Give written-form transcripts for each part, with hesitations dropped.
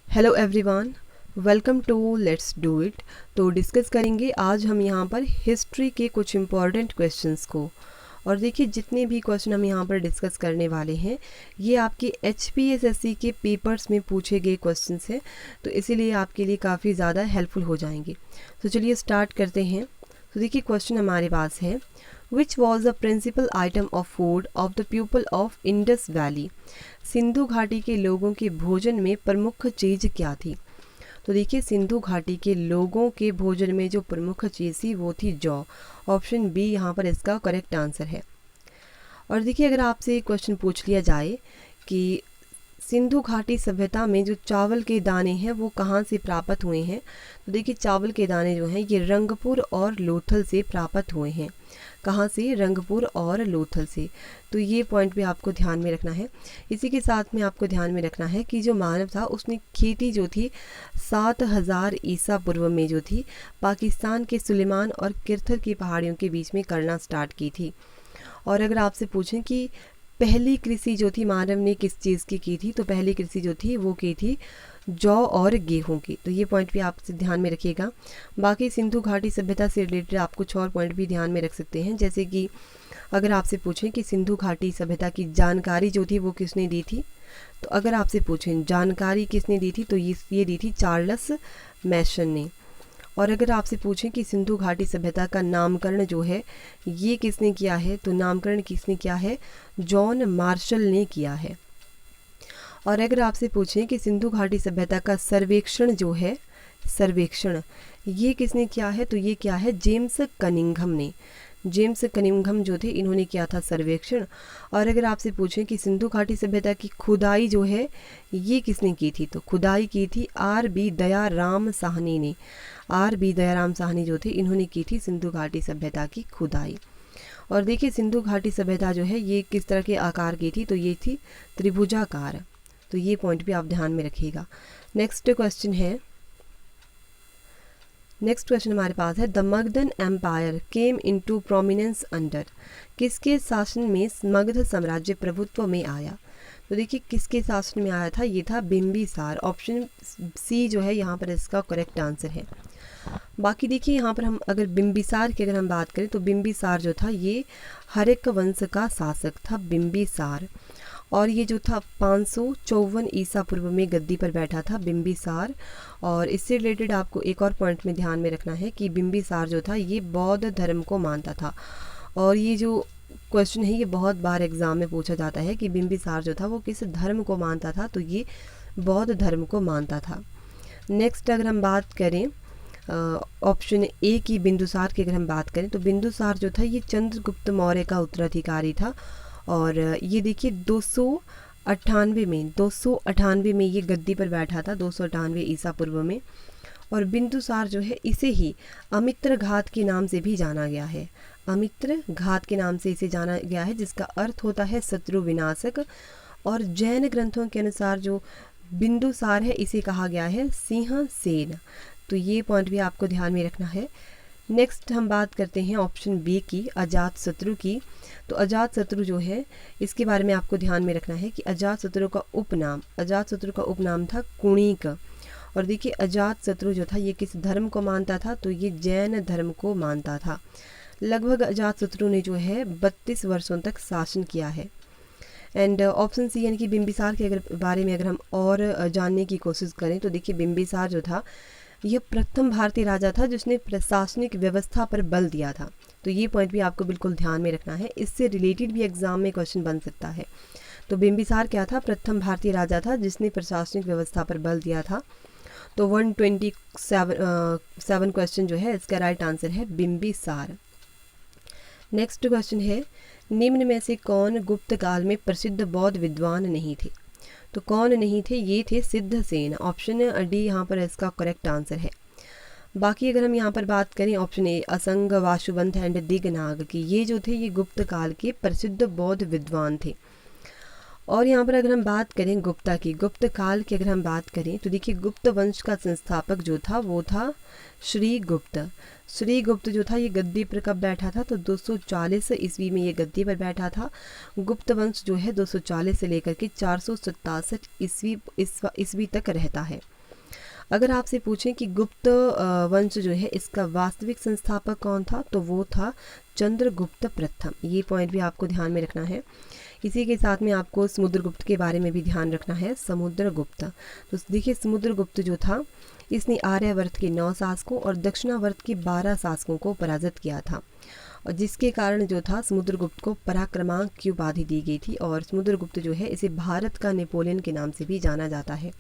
Hello everyone, welcome to let's do it. तो discuss करेंगे आज हम यहाँ पर हिस्ट्री के कुछ इम्पॉर्टेंट क्वेश्चंस को। और देखिए, जितने भी क्वेश्चन हम यहाँ पर डिस्कस करने वाले हैं ये आपके HPSSC के पेपर्स में पूछे गए क्वेश्चंस हैं, तो इसीलिए आपके लिए काफ़ी ज़्यादा हेल्पफुल हो जाएंगे। तो चलिए स्टार्ट करते हैं। तो देखिए, क्वेश्चन हमारे पास है, which was the principal item of food of the people of Indus valley. Sindhu घाटी के लोगों के भोजन में प्रमुख चीज़ क्या थी। तो देखिए, सिंधु घाटी के लोगों के भोजन में जो प्रमुख चीज़ थी वो थी जौ। ऑप्शन बी यहाँ पर इसका करेक्ट आंसर है। और देखिए, अगर आपसे क्वेश्चन पूछ लिया जाए कि सिंधु घाटी सभ्यता में जो चावल के दाने हैं वो कहाँ से प्राप्त हुए हैं, तो देखिए चावल के दाने जो हैं ये रंगपुर और लोथल से प्राप्त हुए हैं। कहाँ से? रंगपुर और लोथल से। तो ये पॉइंट भी आपको ध्यान में रखना है। इसी के साथ में आपको ध्यान में रखना है कि जो मानव था उसने खेती जो थी 7000 ईसा पूर्व में जो थी पाकिस्तान के सुलेमान और किरथर की पहाड़ियों के बीच में करना स्टार्ट की थी। और अगर आपसे पूछें कि पहली कृषि जो थी मानव ने किस चीज़ की थी, तो पहली कृषि जो थी वो की थी जौ और गेहूं की। तो ये पॉइंट भी आप ध्यान में रखिएगा। बाकी सिंधु घाटी सभ्यता से रिलेटेड आप कुछ और पॉइंट भी ध्यान में रख सकते हैं, जैसे कि अगर आपसे पूछें कि सिंधु घाटी सभ्यता की जानकारी जो थी वो किसने दी थी, तो अगर आपसे पूछें जानकारी किसने दी थी तो ये दी थी चार्ल्स मैसन ने। और अगर आपसे पूछें कि सिंधु घाटी सभ्यता का नामकरण जो है ये किसने किया है, तो नामकरण किसने किया है? जॉन मार्शल ने किया है। और अगर आपसे पूछें कि सिंधु घाटी सभ्यता का सर्वेक्षण जो है, सर्वेक्षण ये किसने किया है, तो ये क्या है? जेम्स कनिंघम ने। जेम्स कनिंघम जो थे इन्होंने किया था सर्वेक्षण। और अगर आपसे पूछें कि सिंधु घाटी सभ्यता की खुदाई जो है ये किसने की थी, तो खुदाई की थी R.B. दयाराम साहनी ने। R.B. दयाराम साहनी जो थे इन्होंने की थी सिंधु घाटी सभ्यता की खुदाई। और देखिए, सिंधु घाटी सभ्यता जो है ये किस तरह के आकार की थी, तो ये थी त्रिभुजाकार। तो ये पॉइंट भी आप ध्यान में रखिएगा। नेक्स्ट क्वेश्चन हमारे पास है, the Magadhan empire came into prominence under. किसके शासन में मगध साम्राज्य प्रभुत्व में आया। तो देखिए, किसके शासन में आया था? ये था बिंबिसार। ऑप्शन सी जो है यहाँ पर इसका करेक्ट आंसर है। बाकी देखिए, यहाँ पर हम अगर बिंबिसार की अगर हम बात करें तो बिंबिसार जो था ये हर्यक वंश का शासक था बिंबिसार। और ये जो था 554 ईसा पूर्व में गद्दी पर बैठा था बिंबिसार। और इससे रिलेटेड आपको एक और पॉइंट में ध्यान में रखना है कि बिंबिसार जो था ये बौद्ध धर्म को मानता था। और ये जो क्वेश्चन है ये बहुत बार एग्जाम में पूछा जाता है कि बिंबिसार जो था वो किस धर्म को मानता था, तो ये बौद्ध धर्म को मानता था। नेक्स्ट अगर हम बात करें ऑप्शन ए की बिंदुसार की अगर हम बात करें, तो बिंदुसार जो था ये चंद्रगुप्त मौर्य का उत्तराधिकारी था। और ये देखिए 298 में ये गद्दी पर बैठा था, 298 ईसा पूर्व में। और बिंदुसार जो है इसे ही अमित्र घात के नाम से भी जाना गया है। अमित्र घात के नाम से इसे जाना गया है, जिसका अर्थ होता है शत्रु विनाशक। और जैन ग्रंथों के अनुसार जो बिंदुसार है इसे कहा गया है सिंह सेन। तो ये पॉइंट भी आपको ध्यान में रखना है। नेक्स्ट हम बात करते हैं ऑप्शन बी की, अजातशत्रु की। तो अजातशत्रु जो है इसके बारे में आपको ध्यान में रखना है कि अजातशत्रु का उपनाम था कुणिक। और देखिए, अजातशत्रु जो था ये किस धर्म को मानता था, तो ये जैन धर्म को मानता था। लगभग अजातशत्रु ने जो है 32 वर्षों तक शासन किया है। एंड ऑप्शन सी यानी कि बिंबिसार के बारे में अगर हम और जानने की कोशिश करें, तो देखिए बिंबिसार जो था यह प्रथम भारतीय राजा था जिसने प्रशासनिक व्यवस्था पर बल दिया था। तो ये पॉइंट भी आपको बिल्कुल ध्यान में रखना है, इससे रिलेटेड भी एग्जाम में क्वेश्चन बन सकता है। तो बिंबिसार क्या था? प्रथम भारतीय राजा था जिसने प्रशासनिक व्यवस्था पर बल दिया था। तो 127 क्वेश्चन जो है इसका राइट आंसर है बिंबिसार। नेक्स्ट क्वेश्चन है, निम्न में से कौन गुप्त काल में प्रसिद्ध बौद्ध विद्वान नहीं थे। तो कौन नहीं थे? ये थे सिद्धसेन। ऑप्शन डी यहाँ पर इसका करेक्ट आंसर है। बाकी अगर हम यहाँ पर बात करें ऑप्शन ए असंग, वाशुवंत एंड दिगनाग की, ये जो थे ये गुप्त काल के प्रसिद्ध बौद्ध विद्वान थे। और यहाँ पर अगर हम बात करें गुप्ता की, गुप्त काल की अगर हम बात करें तो देखिए गुप्त वंश का संस्थापक जो था वो था श्रीगुप्त। श्रीगुप्त जो था ये गद्दी पर कब बैठा था, तो 240 ईस्वी में ये गद्दी पर बैठा था। गुप्त वंश जो है 240 से लेकर के 467 ईस्वी तक रहता है। अगर आपसे पूछें कि गुप्त वंश जो है इसका वास्तविक संस्थापक कौन था, तो वो था चंद्रगुप्त प्रथम। ये पॉइंट भी आपको ध्यान में रखना है। इसी के साथ में आपको समुद्रगुप्त के बारे में भी ध्यान रखना है। समुद्रगुप्त, तो देखिए समुद्रगुप्त जो था इसने आर्यावर्त के 9 शासकों और दक्षिणावर्त के 12 शासकों को पराजित किया था, और जिसके कारण जो था समुद्रगुप्त को पराक्रमांक की उपाधि दी गई थी। और समुद्रगुप्त जो है इसे भारत का नेपोलियन के नाम से भी जाना जाता है।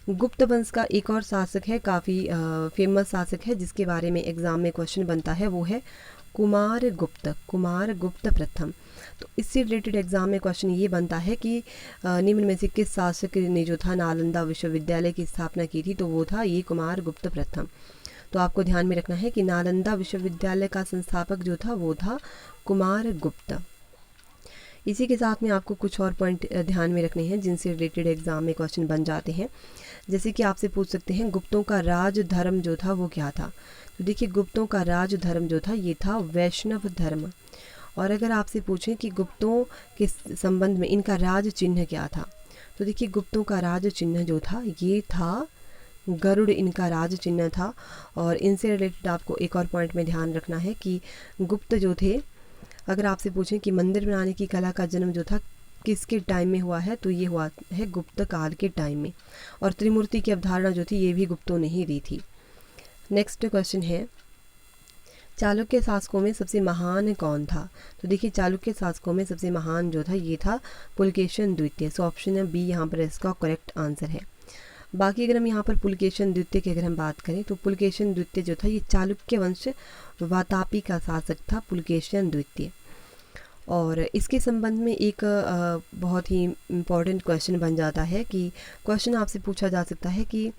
गुप्त वंश का एक और शासक है, काफ़ी फेमस शासक है, जिसके बारे में एग्जाम में क्वेश्चन बनता है, वो है कुमारगुप्त प्रथम। तो इससे रिलेटेड एग्जाम में क्वेश्चन ये बनता है कि निम्न में से किस शासक ने जो था नालंदा विश्वविद्यालय की स्थापना की थी, तो वो था ये कुमारगुप्त प्रथम। तो आपको ध्यान में रखना है कि नालंदा विश्वविद्यालय का संस्थापक जो था वो था कुमारगुप्त। इसी के साथ में आपको कुछ और पॉइंट ध्यान में रखने हैं जिनसे रिलेटेड एग्जाम में क्वेश्चन बन जाते हैं। जैसे कि आपसे पूछ सकते हैं गुप्तों का राज धर्म जो था वो क्या था। तो देखिए गुप्तों का राज धर्म जो था ये था वैष्णव धर्म। और अगर आपसे पूछें कि गुप्तों के संबंध में इनका राज चिन्ह क्या था, तो देखिए गुप्तों का राज चिन्ह जो था ये था गरुड़, इनका राज चिन्ह था। और इनसे रिलेटेड आपको एक और पॉइंट में ध्यान रखना है कि गुप्त जो थे, अगर आपसे पूछें कि मंदिर बनाने की कला का जन्म जो था किसके टाइम में हुआ है, तो ये हुआ है गुप्त काल के टाइम में। और त्रिमूर्ति की अवधारणा जो थी ये भी गुप्तों ने ही दी थी। नेक्स्ट क्वेश्चन है चालुक्य शासकों में सबसे महान कौन था। तो देखिए चालुक्य शासकों में सबसे महान जो था ये था पुलकेशन द्वितीय। सो ऑप्शन बी यहाँ पर इसका करेक्ट आंसर है। बाकी अगर हम यहाँ पर पुलकेशन द्वितीय की अगर हम बात करें तो पुलकेशन द्वितीय जो था ये चालुक्य वंश वातापी का शासक था, पुलकेशन द्वितीय। और इसके संबंध में एक बहुत ही इम्पॉर्टेंट क्वेश्चन बन जाता है कि क्वेश्चन आपसे पूछा जा सकता है कि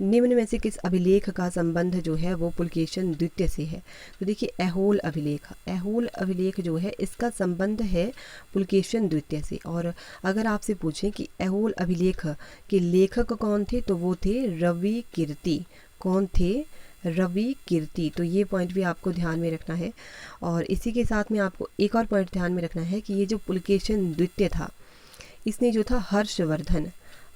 निम्न में से किस अभिलेख का संबंध जो है वो पुलकेशन द्वितीय से है। तो देखिए ऐहोल अभिलेख जो है इसका संबंध है पुलकेशन द्वितीय से। और अगर आपसे पूछें कि ऐहोल अभिलेख के लेखक कौन थे, तो वो थे रवि कीर्ति। कौन थे? रवि कीर्ति। तो ये पॉइंट भी आपको ध्यान में रखना है। और इसी के साथ में आपको एक और पॉइंट ध्यान में रखना है कि ये जो पुलकेशन द्वितीय था इसने जो था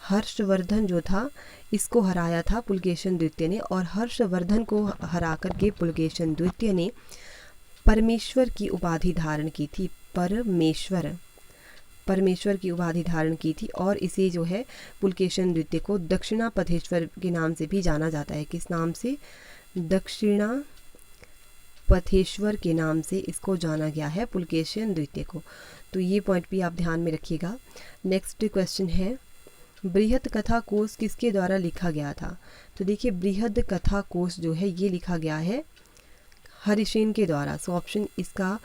हर्षवर्धन जो था इसको हराया था पुलकेशन द्वितीय ने। और हर्षवर्धन को हरा करके पुलकेशन द्वितीय ने परमेश्वर की उपाधि धारण की थी। परमेश्वर की उपाधि धारण की थी। और इसे जो है पुलकेशन द्वितीय को दक्षिणापथेश्वर के नाम से भी जाना जाता है। किस नाम से? दक्षिणापथेश्वर के नाम से इसको जाना गया है पुलकेशन द्वितीय को। तो ये पॉइंट भी आप ध्यान में रखिएगा। नेक्स्ट क्वेश्चन है बृहद कथा कोश किसके द्वारा लिखा गया था। तो देखिए बृहद कथा कोश जो है ये लिखा गया है हरिसेन के द्वारा। सो ऑप्शन इसका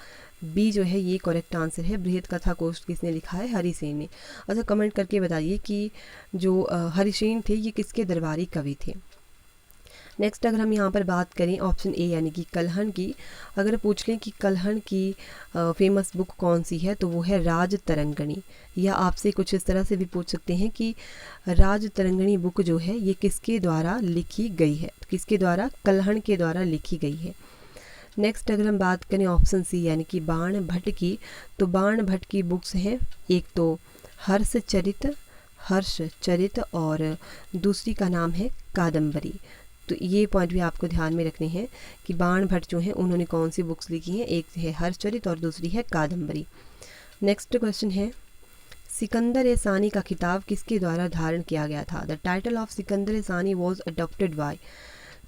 बी जो है ये करेक्ट आंसर है। बृहद कथा कोश किसने लिखा है? हरिसेन ने। अच्छा कमेंट करके बताइए कि जो हरिसेन थे ये किसके दरबारी कवि थे। नेक्स्ट अगर हम यहाँ पर बात करें ऑप्शन ए यानी कि कल्हण की, अगर पूछ लें कि कल्हण की फेमस बुक कौन सी है, तो वो है राजतरंगिणी। या आपसे कुछ इस तरह से भी पूछ सकते हैं कि राजतरंगिणी बुक जो है ये किसके द्वारा लिखी गई है। किसके द्वारा? कल्हण के द्वारा लिखी गई है। नेक्स्ट अगर हम बात करें ऑप्शन सी यानी कि बाण भट्ट की, तो बाण भट्ट की बुक्स हैं एक तो हर्षचरित और दूसरी का नाम है कादम्बरी। तो ये पॉइंट भी आपको ध्यान में रखने हैं कि बाण भट्ट जो हैं उन्होंने कौन सी बुक्स लिखी हैं। एक है हर्षचरित और दूसरी है कादम्बरी। नेक्स्ट क्वेश्चन है सिकंदर-ए-सानी का खिताब किसके द्वारा धारण किया गया था। The title of Sikandar e Sani was adopted by.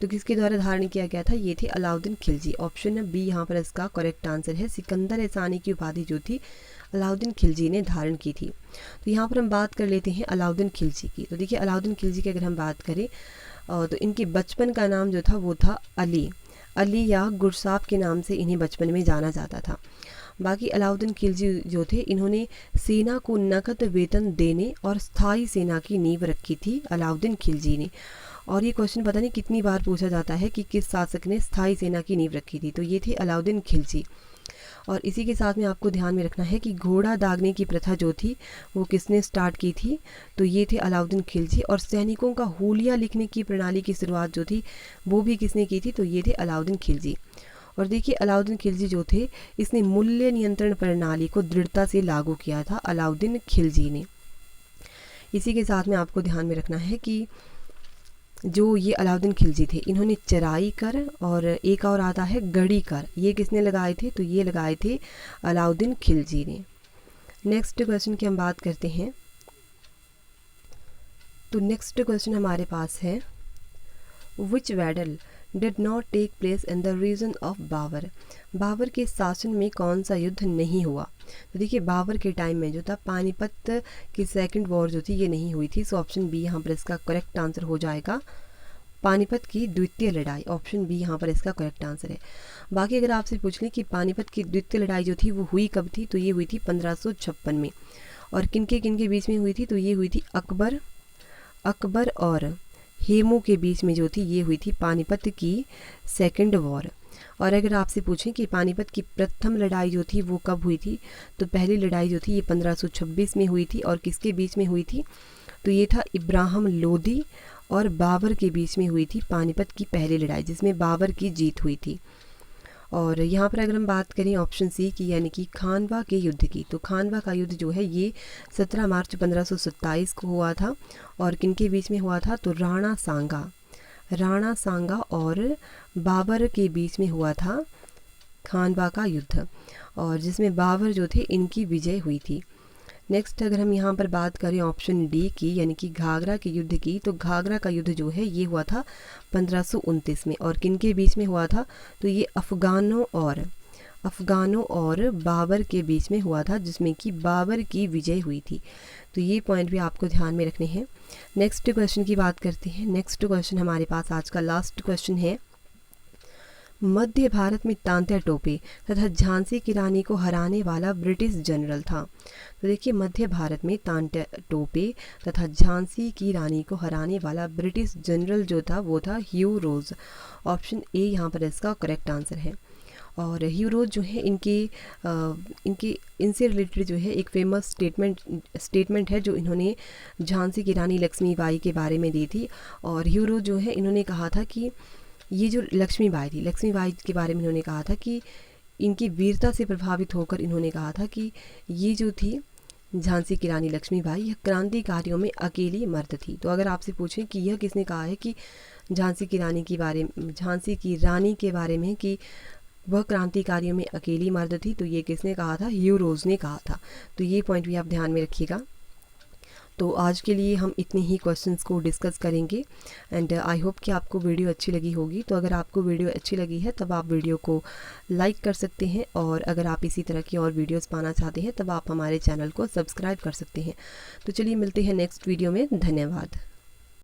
तो किसके द्वारा धारण किया गया था? ये थे अलाउद्दीन खिलजी। ऑप्शन बी यहाँ पर इसका करेक्ट आंसर है। सिकंदर-ए-सानी की उपाधि जो थी अलाउद्दीन खिलजी ने धारण की थी। तो यहाँ पर हम बात कर लेते हैं अलाउद्दीन खिलजी की। तो देखिए अलाउद्दीन खिलजी की अगर हम बात करें तो इनके बचपन का नाम जो था वो था अली या गुरसाब के नाम से इन्हें बचपन में जाना जाता था। बाकी अलाउद्दीन खिलजी जो थे इन्होंने सेना को नकद वेतन देने और स्थायी सेना की नींव रखी थी अलाउद्दीन खिलजी ने। और ये क्वेश्चन पता नहीं कितनी बार पूछा जाता है कि किस शासक ने स्थायी सेना की नींव रखी थी। तो ये थे अलाउद्दीन खिलजी। और इसी के साथ में आपको ध्यान में रखना है कि घोड़ा दागने की प्रथा जो थी वो किसने स्टार्ट की थी। तो ये थे अलाउद्दीन खिलजी। और सैनिकों का हुलिया लिखने की प्रणाली की शुरुआत जो थी वो भी किसने की थी। तो ये थे अलाउद्दीन खिलजी। और देखिए अलाउद्दीन खिलजी जो थे इसने मूल्य नियंत्रण प्रणाली को दृढ़ता से लागू किया था अलाउद्दीन खिलजी ने। इसी के साथ में आपको ध्यान में रखना है कि जो ये अलाउद्दीन खिलजी थे, इन्होंने चराई कर और एक और आता है गढ़ी कर, ये किसने लगाए थे? तो ये लगाए थे अलाउद्दीन खिलजी ने। नेक्स्ट क्वेश्चन की हम बात करते हैं। तो नेक्स्ट क्वेश्चन हमारे पास है, which battle did not take place in the region of Babur? Babur के शासन में कौन सा युद्ध नहीं हुआ? तो देखिए बाबर के टाइम में जो था पानीपत की सेकंड वॉर जो थी ये नहीं हुई थी। सो ऑप्शन बी यहाँ पर इसका करेक्ट आंसर हो जाएगा, पानीपत की द्वितीय लड़ाई। ऑप्शन बी यहाँ पर इसका करेक्ट आंसर है। बाकी अगर आपसे पूछ लें कि पानीपत की द्वितीय लड़ाई जो थी वो हुई कब थी, तो ये हुई थी 1556 में। और किन के बीच में हुई थी? तो ये हुई थी अकबर और हेमू के बीच में जो थी ये हुई थी पानीपत की सेकंड वॉर। और अगर आपसे पूछें कि पानीपत की प्रथम लड़ाई जो थी वो कब हुई थी, तो पहली लड़ाई जो थी ये 1526 में हुई थी। और किसके बीच में हुई थी? तो ये था इब्राहिम लोदी और बाबर के बीच में हुई थी पानीपत की पहली लड़ाई, जिसमें बाबर की जीत हुई थी। और यहाँ पर अगर हम बात करें ऑप्शन सी की, यानी कि खानवा के युद्ध की, तो खानवा का युद्ध जो है ये 17 मार्च 1527 को हुआ था। और किनके बीच में हुआ था? तो राणा सांगा और बाबर के बीच में हुआ था खानवा का युद्ध, और जिसमें बाबर जो थे इनकी विजय हुई थी। नेक्स्ट अगर हम यहाँ पर बात करें ऑप्शन डी की, यानी कि घाघरा के युद्ध की, तो घाघरा का युद्ध जो है ये हुआ था 1529 में। और किन के बीच में हुआ था? तो ये अफ़गानों और बाबर के बीच में हुआ था, जिसमें कि बाबर की विजय हुई थी। तो ये पॉइंट भी आपको ध्यान में रखने हैं। नेक्स्ट क्वेश्चन की बात करते हैं। नेक्स्ट क्वेश्चन हमारे पास आज का लास्ट क्वेश्चन है, मध्य भारत में तांत्या टोपे तथा झांसी की रानी को हराने वाला ब्रिटिश जनरल था। तो देखिए मध्य भारत में तांत्या टोपे तथा झांसी की रानी को हराने वाला ब्रिटिश जनरल जो था वो था ह्यू रोज। ऑप्शन ए यहाँ पर इसका करेक्ट आंसर है। और ह्यू रोज जो है इनसे रिलेटेड जो है एक फेमस स्टेटमेंट है जो इन्होंने झांसी की रानी लक्ष्मीबाई के बारे में दी थी। और ह्यू रोज जो है इन्होंने कहा था कि ये जो लक्ष्मीबाई के बारे में इन्होंने कहा था कि इनकी वीरता से प्रभावित होकर इन्होंने कहा था कि ये जो थी झांसी की रानी लक्ष्मीबाई यह क्रांतिकारियों में अकेली मर्द थी। तो अगर आपसे पूछें कि यह किसने कहा है कि झांसी की रानी के बारे में कि वह क्रांतिकारियों में अकेली मर्द थी, तो ये किसने कहा था? ह्यू रोज ने कहा था। तो ये पॉइंट भी आप ध्यान में रखिएगा। तो आज के लिए हम इतने ही क्वेश्चंस को डिस्कस करेंगे एंड आई होप कि आपको वीडियो अच्छी लगी होगी। तो अगर आपको वीडियो अच्छी लगी है तब आप वीडियो को लाइक कर सकते हैं, और अगर आप इसी तरह की और वीडियोस पाना चाहते हैं तब आप हमारे चैनल को सब्सक्राइब कर सकते हैं। तो चलिए मिलते हैं नेक्स्ट वीडियो में। धन्यवाद।